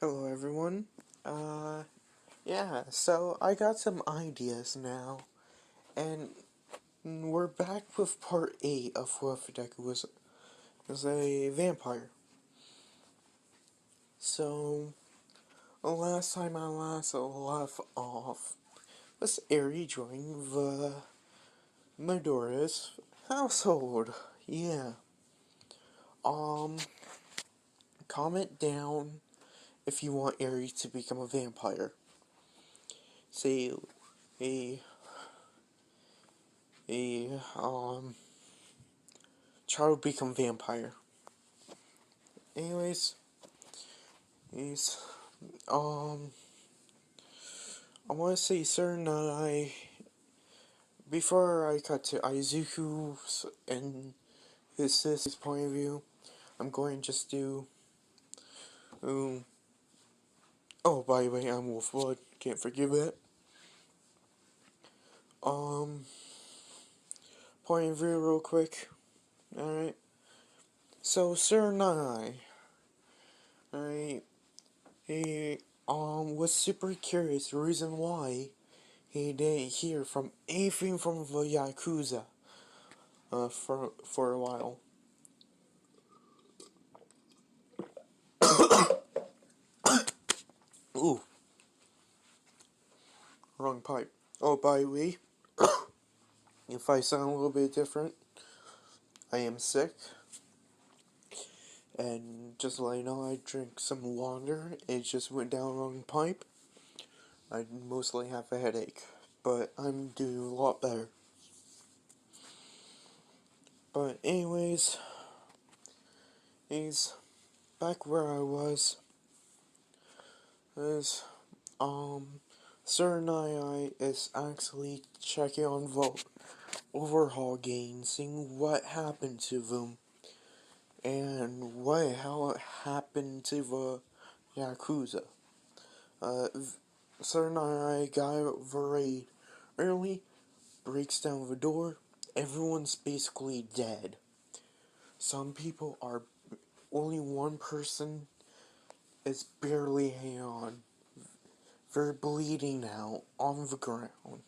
Hello everyone. So I got some ideas now, and we're back with part 8 of what Deku was a vampire. So, last time I left off was Eri joining the Medora's household. Yeah. Um, Comment down if you want Eri to become a vampire. Say a a child become vampire. Anyways, he's I want to say certain before I cut to Izuku's and his sister's point of view, I'm going to just do um oh, by the way, I'm Wolfblood, can't forgive it. um Point of view real quick. Alright, so Sir Nai, alright, he was super curious the reason why he didn't hear from anything from the Yakuza for a while. Ooh, wrong pipe. Oh, by the way, if I sound a little bit different, I am sick. And just to let you know, I drank some water. It just went down wrong pipe. I mostly have a headache, but I'm doing a lot better. But anyways, he's back where I was. Is Sir Nai is actually checking on vote overhaul gains, seeing what happened to them and how it happened to the Yakuza. Sir Nai got the raid early, breaks down the door, everyone's basically dead. Some people are, only one person is barely hanging on. They're bleeding out on the ground.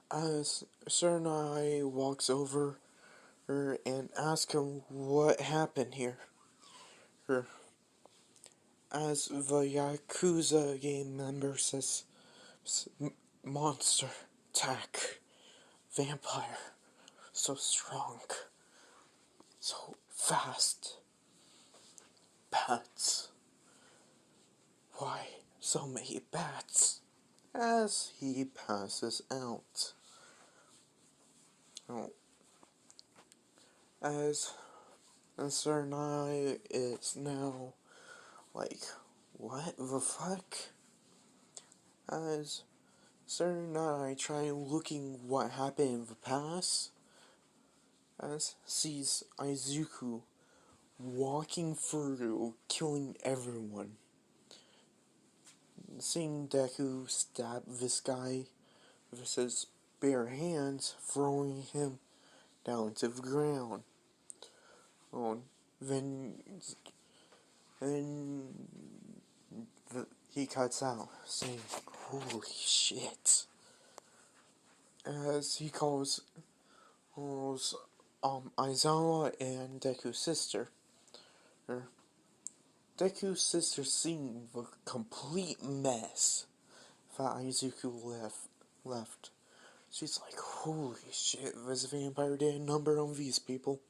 As Sir Nai walks over her and asks him what happened here. As the Yakuza game member says, monster, attack, vampire, so strong, so fast, bats, why so many bats? As he passes out. Oh. As Sir Nai is now like, what the fuck? As Sir Nai try looking what happened in the past, as sees Izuku walking through, killing everyone. Seeing Deku stab this guy with his bare hands, throwing him down to the ground. Oh, then he cuts out, saying, "Holy shit!" As he calls Aizawa and Deku's sister. Deku's sister seeing the complete mess that Izuku left. She's like, holy shit, this vampire did a number on these people.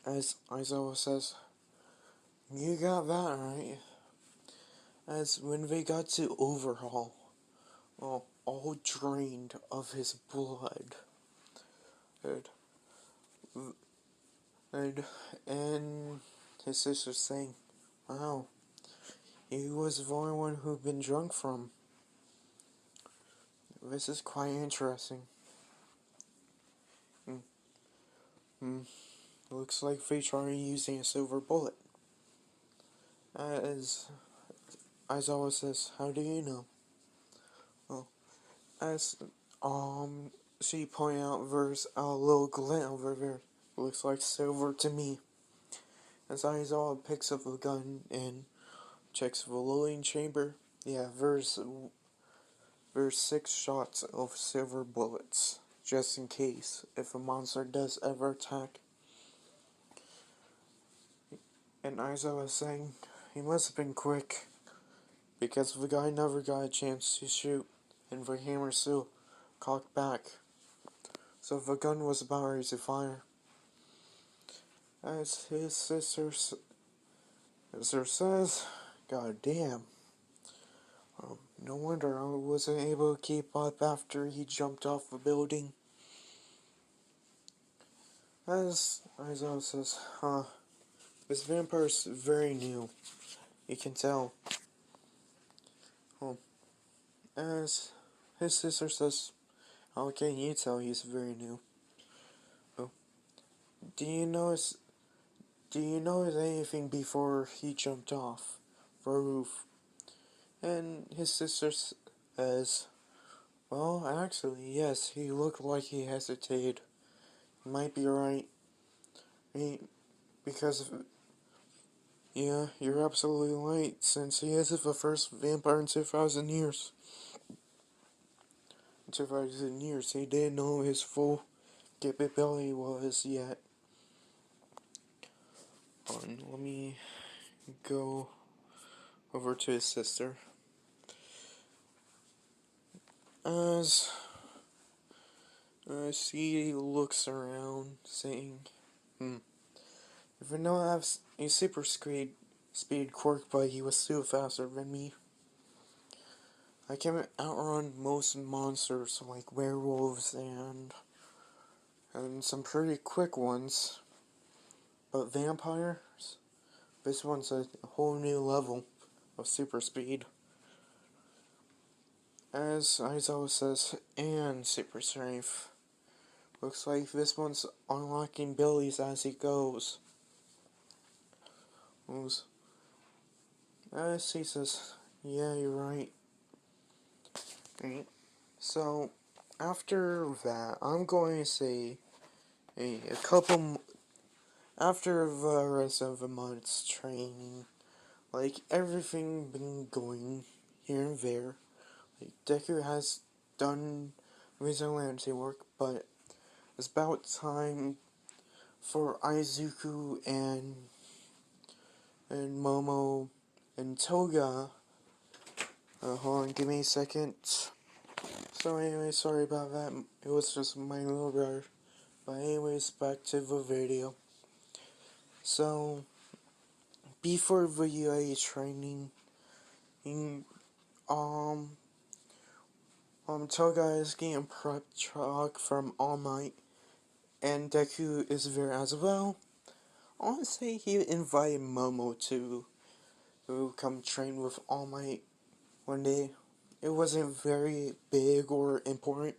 As Aizawa says, you got that right. As when they got to Overhaul, all drained of his blood. And his sister's saying, wow, he was the only one who'd been drunk from. This is quite interesting. Looks like they tried using a silver bullet. As Aizawa says, how do you know? Well, as she pointed out, there's a little glint over there. Looks like silver to me. As Aizawa picks up a gun and checks the loading chamber, yeah, there's 6 shots of silver bullets, just in case if a monster does ever attack. And Aizawa is saying he must have been quick, because the guy never got a chance to shoot, and the hammer still cocked back. So the gun was about ready to fire. As his sister says, God damn. No wonder I wasn't able to keep up after he jumped off the building. As Aizawa says, this vampire's very new. You can tell. As his sister says, how can you tell he's very new? Oh, do you notice anything before he jumped off the roof? And his sister says, well, actually, yes, he looked like he hesitated. You might be right. Because, yeah, you're absolutely right, since he is the first vampire in 2,000 years. In 2,000 years, he didn't know his full capability was yet. Let me go over to his sister. As she looks around, saying, even though I have a super speed quirk, but he was still faster than me. I can outrun most monsters like werewolves and some pretty quick ones. But vampires, this one's a whole new level of super speed. As Aizawa says, and super strength. Looks like this one's unlocking abilities as he goes. As he says, yeah, you're right. So, after that, I'm going to say a couple. After the rest of the month's training, like everything been going here and there. Like Deku has done vigilante work, but it's about time for Izuku and Momo and Toga. Hold on, give me a second. So anyway, sorry about that. It was just my little brother. But anyways, back to the video. So, before the UA training, Toga is getting prep truck from All Might, and Deku is there as well. I want to say he invited Momo to come train with All Might one day. It wasn't very big or important,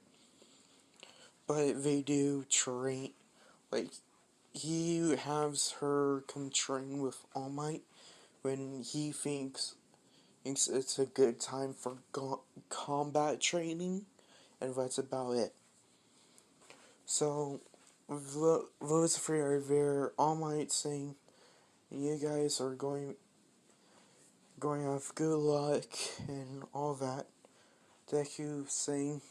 but they do train. Like, he has her come train with All Might when he thinks it's a good time for combat training, and that's about it. So, those three are there. All Might saying, you guys are going to have good luck and all that. Deku saying,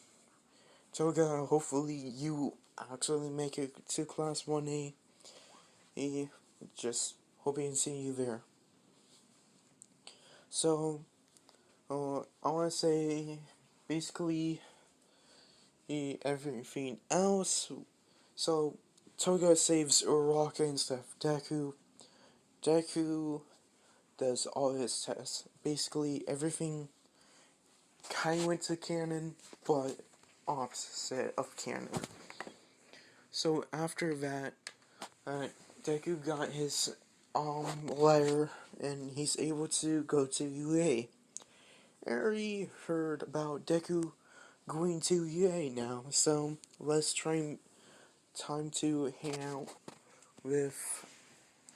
Toga, hopefully you actually make it to Class 1A. Just hoping to see you there. So, I want to say, basically, everything else. So, Toga saves Uraraka instead of Deku. Deku does all his tests. Basically, everything kind of went to canon, but opposite of canon. So, after that, Deku got his letter, and he's able to go to UA. I already heard about Deku going to UA now, so let's try time to hang out with.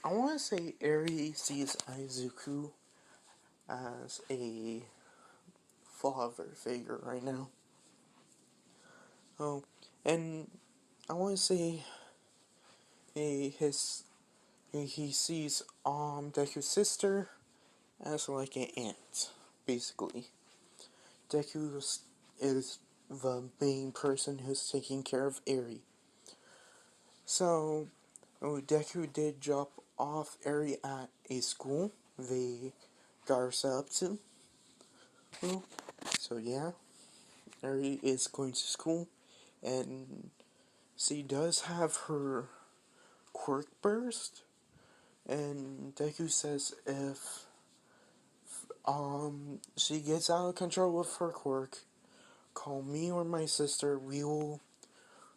I want to say Eri sees Izuku as a father figure right now. Oh, and I want to say his he sees Deku's sister as like an aunt, basically. Deku is the main person who's taking care of Eri. So, Deku did drop off Eri at a school they got her set up to. So yeah, Eri is going to school, and she does have her quirk burst, and Deku says if she gets out of control with her quirk, call me or my sister. We will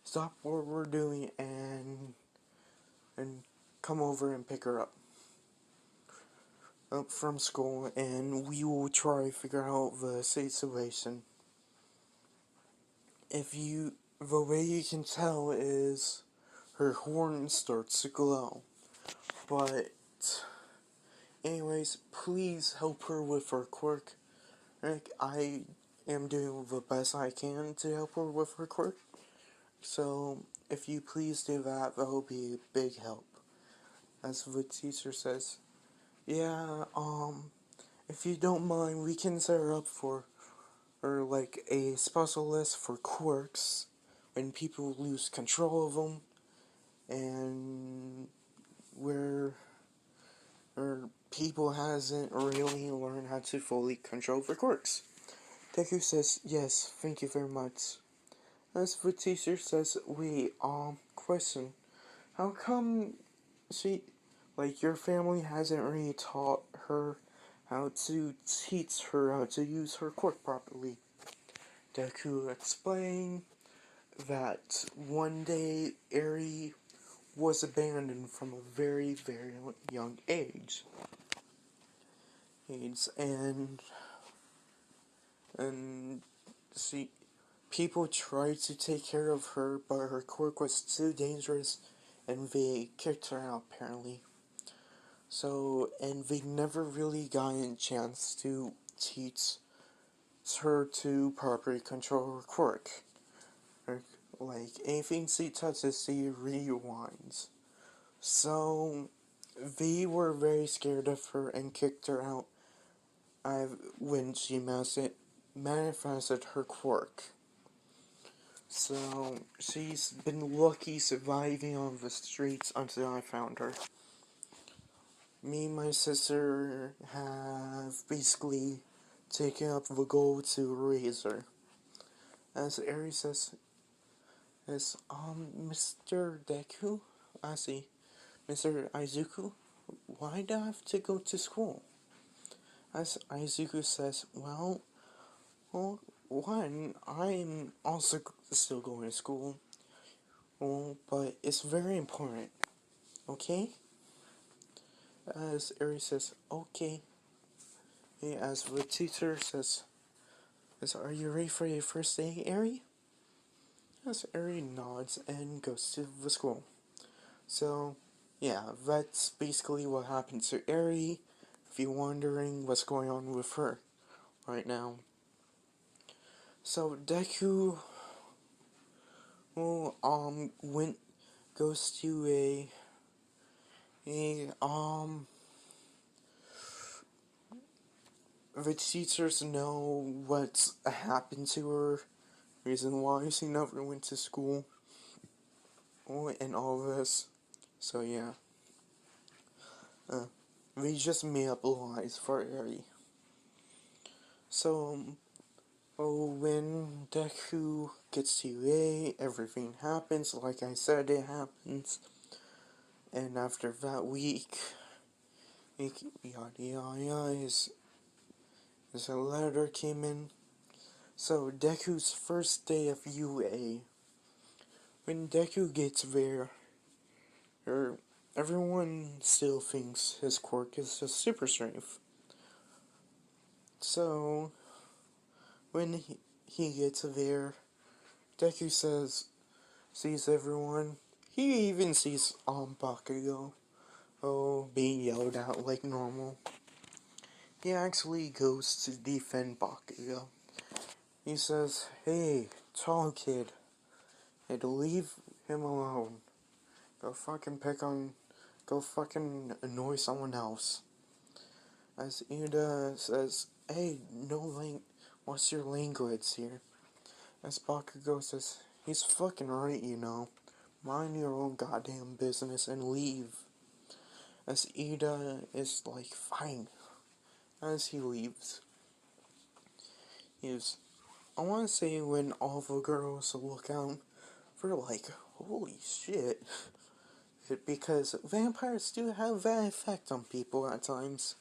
stop what we're doing and come over and pick her up from school, and we will try to figure out the situation. The way you can tell is her horn starts to glow. But anyways, please help her with her quirk. Like, I am doing the best I can to help her with her quirk. So if you please do that, that will be a big help. As the teacher says, yeah, if you don't mind, we can set her up for, or like a special list for quirks when people lose control of them, and where people hasn't really learned how to fully control their quirks. Deku says, yes, thank you very much. As the teacher says, wait, question. How come your family hasn't really taught her how to teach her how to use her quirk properly? Deku explained that one day Eri was abandoned from a very, very young age. And see, people tried to take care of her, but her quirk was too dangerous, and they kicked her out, apparently. So, and they never really got a chance to teach her to properly control her quirk. Like, anything she touches, she rewinds. So, they were very scared of her and kicked her out when she manifested her quirk. So, she's been lucky surviving on the streets until I found her. Me and my sister have basically taken up the goal to raise her. As Eri says, Mr. Deku? I see. Mr. Izuku, why do I have to go to school? As Izuku says, well, one, I'm also still going to school. Well, but it's very important, okay? As Eri says, okay. As the teacher says, are you ready for your first day, Eri? As Eri nods and goes to the school. So, yeah, that's basically what happened to Eri, if you're wondering what's going on with her right now. So, Deku, goes to the teachers know what's happened to her, reason why she never went to school, and all this. So yeah, they just made up lies for Eri. So, when Deku gets to UA, everything happens. Like I said, it happens. And after that week, yada yada yada, his a letter came in. So, Deku's first day of UA. When Deku gets there, everyone still thinks his quirk is just super strength. So, when he gets there, Deku sees everyone. He even sees Bakugo, being yelled at like normal. He actually goes to defend Bakugo. He says, hey, tall kid, hey, to leave him alone. Go fucking pick on go fucking annoy someone else. As Ida says, hey, what's your language here? As Bakugo says, he's fucking right, you know. Mind your own goddamn business and leave. As Ida is like, fine. As he leaves, I want to say when all the girls look out for like, holy shit. Because vampires do have that effect on people at times.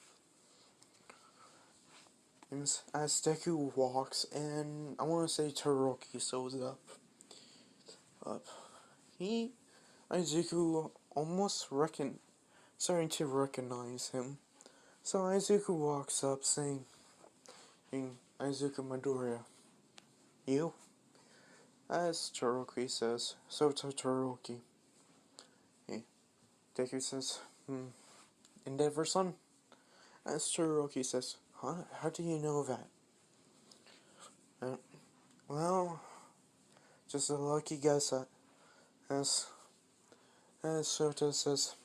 As Deku walks, and I want to say Todoroki shows up. Izuku almost starting to recognize him. So Izuku walks up saying, Izuku Midoriya, you? As Todoroki says, so to Todoroki. Hey, Deku says, Endeavor son? As Todoroki says, huh? How do you know that? Well, just a lucky guess as Sota says,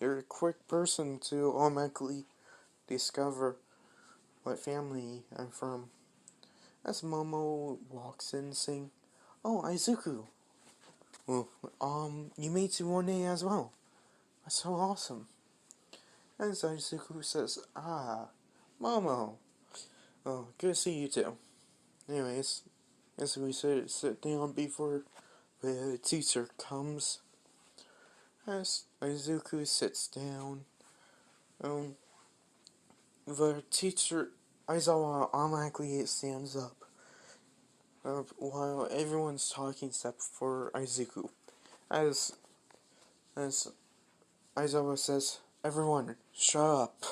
you're a quick person to automatically discover what family I'm from. As Momo walks in saying, oh, Izuku. Well, you made to 1A as well. That's so awesome. As Izuku says, Momo. Oh, good to see you too. Anyways, as we sit down before the teacher comes, as Izuku sits down, the teacher, Aizawa, automatically stands up while everyone's talking except for Izuku. As Aizawa says, everyone, shut up.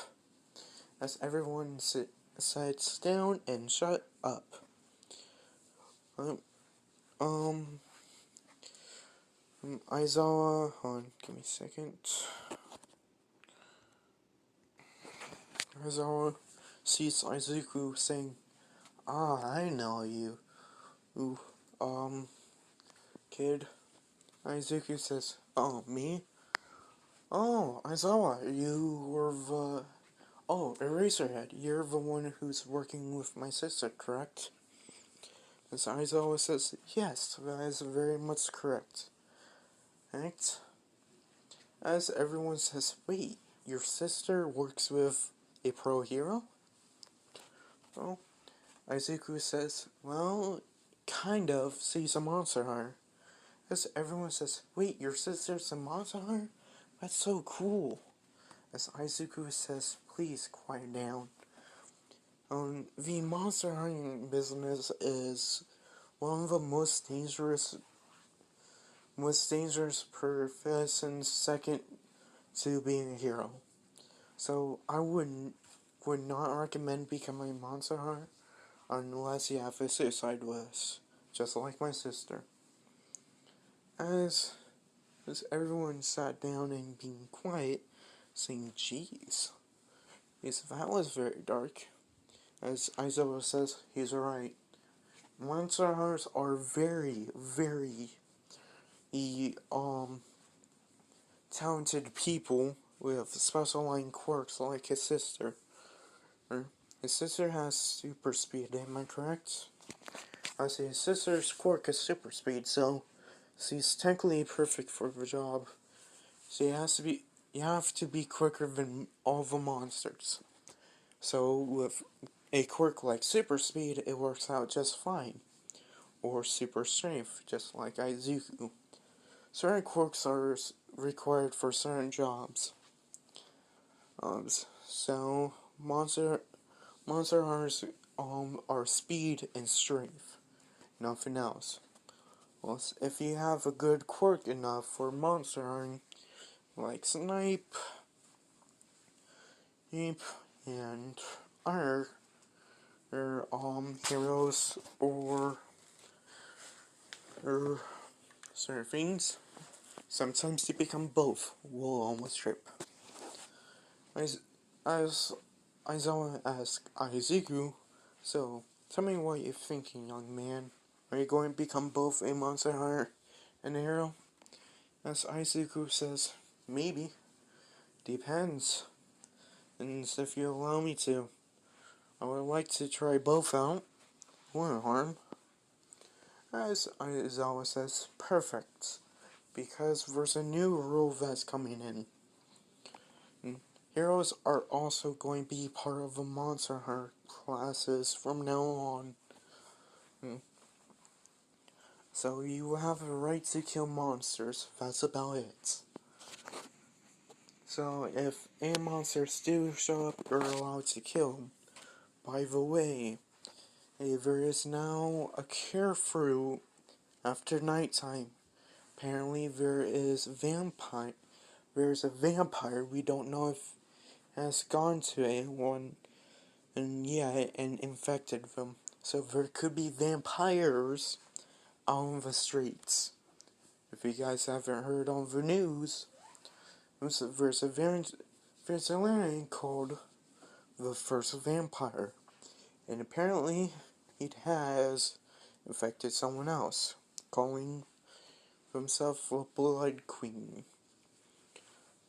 As everyone sits down and shut up. Aizawa, hold on, give me a second. Aizawa sees Izuku saying, I know you. Ooh, kid. Izuku says, oh, me? Oh, Aizawa, you were the... Oh, Eraserhead, you're the one who's working with my sister, correct? As Aizawa says, yes, that is very much correct. Right? As everyone says, wait, your sister works with a pro hero? Well, Izuku says, well, kind of, she's a monster hunter. As everyone says, wait, your sister's a monster hunter? That's so cool. As Izuku says, please quiet down. The monster hunting business is one of the most dangerous professions, second to being a hero. So I would not recommend becoming a monster hunter unless you have a suicide wish, just like my sister. As everyone sat down and being quiet, saying, "Jeez, yes, that was very dark." As Aizawa says, he's right. Monster hunters are very, very talented people with special line quirks like his sister. His sister has super speed, am I correct? I say his sister's quirk is super speed, so she's technically perfect for the job. So you have to be quicker than all the monsters. So with a quirk like super speed, it works out just fine. Or super strength, just like Izuku. Certain quirks are required for certain jobs. So monster hunters are speed and strength, nothing else. Well, if you have a good quirk enough for monster hunting, like Snipe, and other heroes or certain things, sometimes you become both. We'll almost trip. As Aizawa asked Izuku, so tell me what you're thinking, young man. Are you going to become both a monster hunter and a hero? As Izuku says, maybe. Depends. And if you allow me to, I would like to try both out. Wouldn't harm. As Aizawa says, perfect. Because there's a new rule that's coming in. And heroes are also going to be part of the Monster Hunter classes from now on. So you have the right to kill monsters. That's about it. So if any monsters do show up, you're allowed to kill them. By the way, there is now a care fruit after nighttime. Apparently there's a vampire we don't know if has gone to anyone and infected them. So there could be vampires on the streets. If you guys haven't heard on the news, there's a variant called the First Vampire. And apparently it has infected someone else, calling himself a Blood Queen.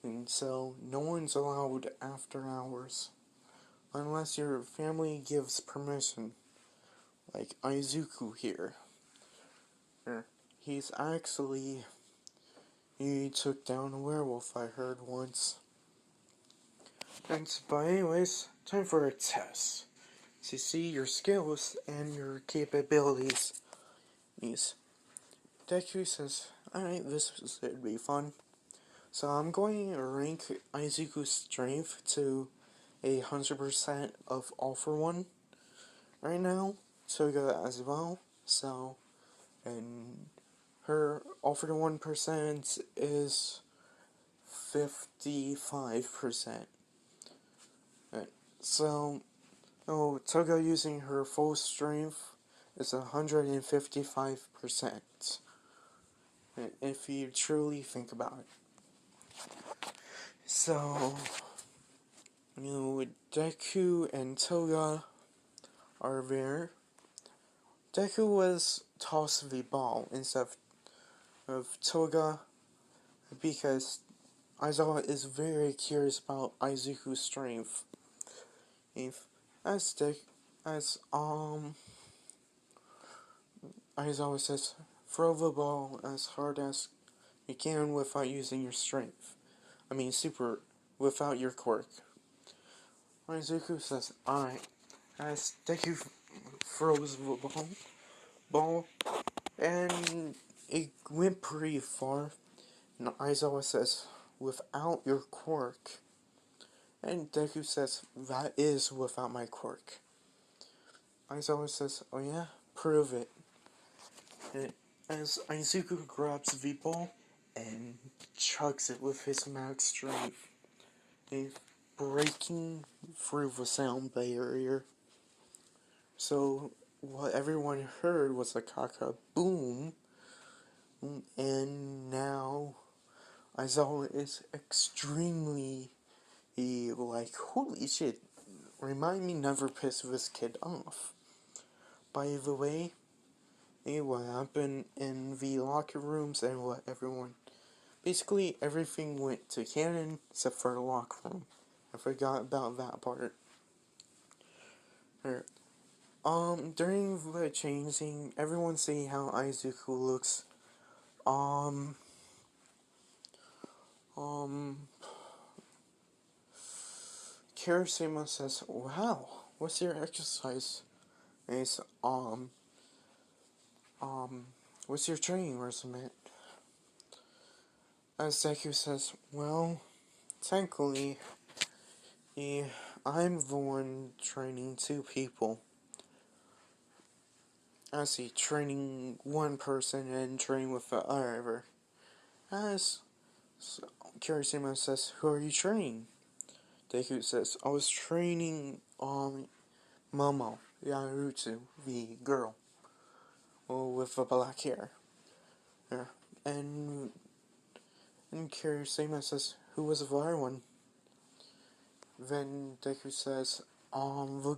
And so no one's allowed after hours unless your family gives permission, like Izuku here. He's actually, he took down a werewolf, I heard once. But anyways, time for a test to see your skills and your capabilities. Deku says, alright, this should be fun. So I'm going to rank Izuku's strength to 100% of all for one right now. Toga as well. So, and her all for 1% is 55%. So, Toga using her full strength is 155%. If you truly think about it. So, Deku and Toga are there. Deku was tossed the ball instead of Toga because Aizawa is very curious about Izuku's strength. Aizawa says, throw the ball as hard as you can without using your strength. Without your quirk. Izuku says, alright. As Deku throws the ball, and it went pretty far. And Aizawa says, without your quirk. And Deku says, that is without my quirk. Aizawa says, oh yeah, prove it. And as Izuku grabs the ball and chucks it with his max strength, breaking through the sound barrier. So what everyone heard was a caca boom, and now Aizawa is extremely like, holy shit, remind me never piss this kid off. By the way, what happened in the locker rooms and what basically everything went to canon except for the locker room. I forgot about that part. During the changing, everyone see how Izuku looks. Kirishima says, wow, what's your exercise? And he's, what's your training regimen? As Deku says, well, technically, I'm the one training two people. I see training one person and training with the other. As Kirishima says, who are you training? Deku says, I was training, Momo, Yarutsu, the girl, with the black hair. Yeah. And Kirishima says, who was the other one? Then Deku says, the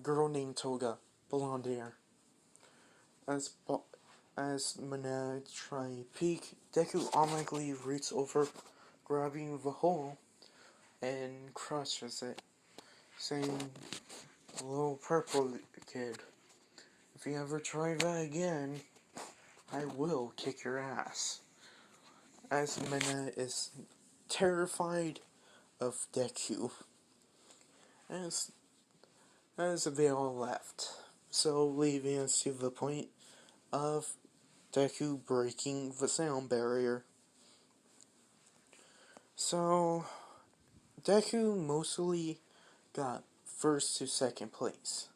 girl named Toga, blonde hair. As Mana try peek, Deku automatically reaches over grabbing the hole and crushes it, saying, "Little purple kid, if you ever try that again, I will kick your ass." As Mena is terrified of Deku, as they all left, so leaving us to the point of Deku breaking the sound barrier. So Deku mostly got first to second place.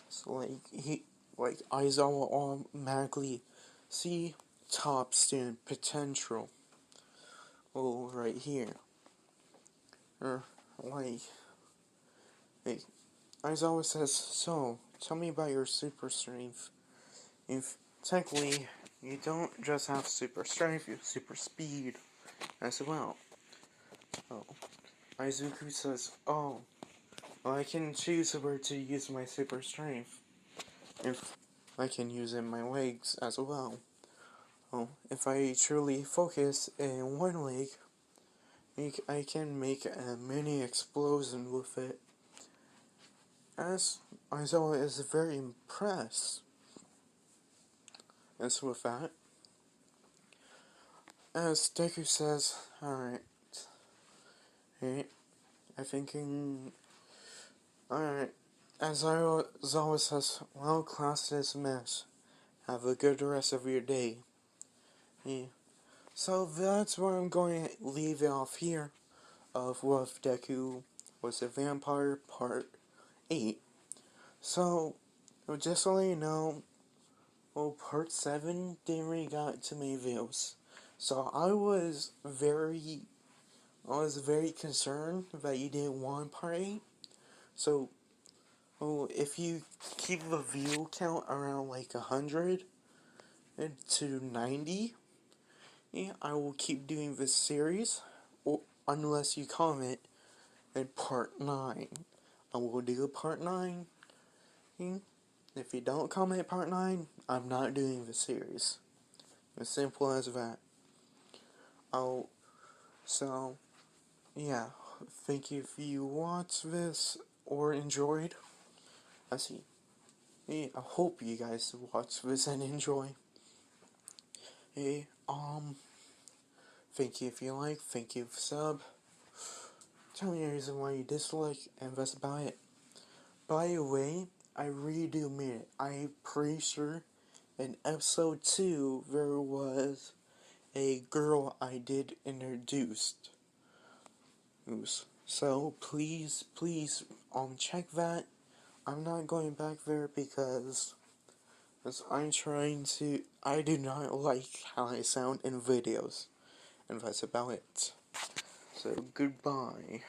So Aizawa automatically see top student potential. Oh, right here. Or Aizawa says, "So, tell me about your super strength. If technically you don't just have super strength, you have super speed as well." Oh, Aizuku says, "Oh, well, I can choose where to use my super strength. If I can use it in my legs as well. Oh, if I truly focus in one leg, I can make a mini explosion with it." As Aizawa is very impressed as with that. As Deku says, "Alright, hey, alright." As Aizawa says, "Well, class dismissed. Have a good rest of your day." Yeah. So that's where I'm going to leave it off here, of what Deku was a vampire part 8. So, just so you know, part 7 didn't really got too many views. So I was very concerned that you didn't want part 8. So, if you keep the view count around like 100 to 90, yeah, I will keep doing this series, unless you comment in part 9. I will do part 9. If you don't comment part 9, I'm not doing the series. As simple as that. So, yeah. Thank you if you watched this or enjoyed. I hope you guys watch this and enjoy. Hey, thank you if you like, thank you for sub. Tell me the reason why you dislike, and that's about it. By the way, I really do mean it. I'm pretty sure in episode 2 there was a girl I did introduced. So please, check that. I'm not going back there because I do not like how I sound in videos. And that's about it. So goodbye.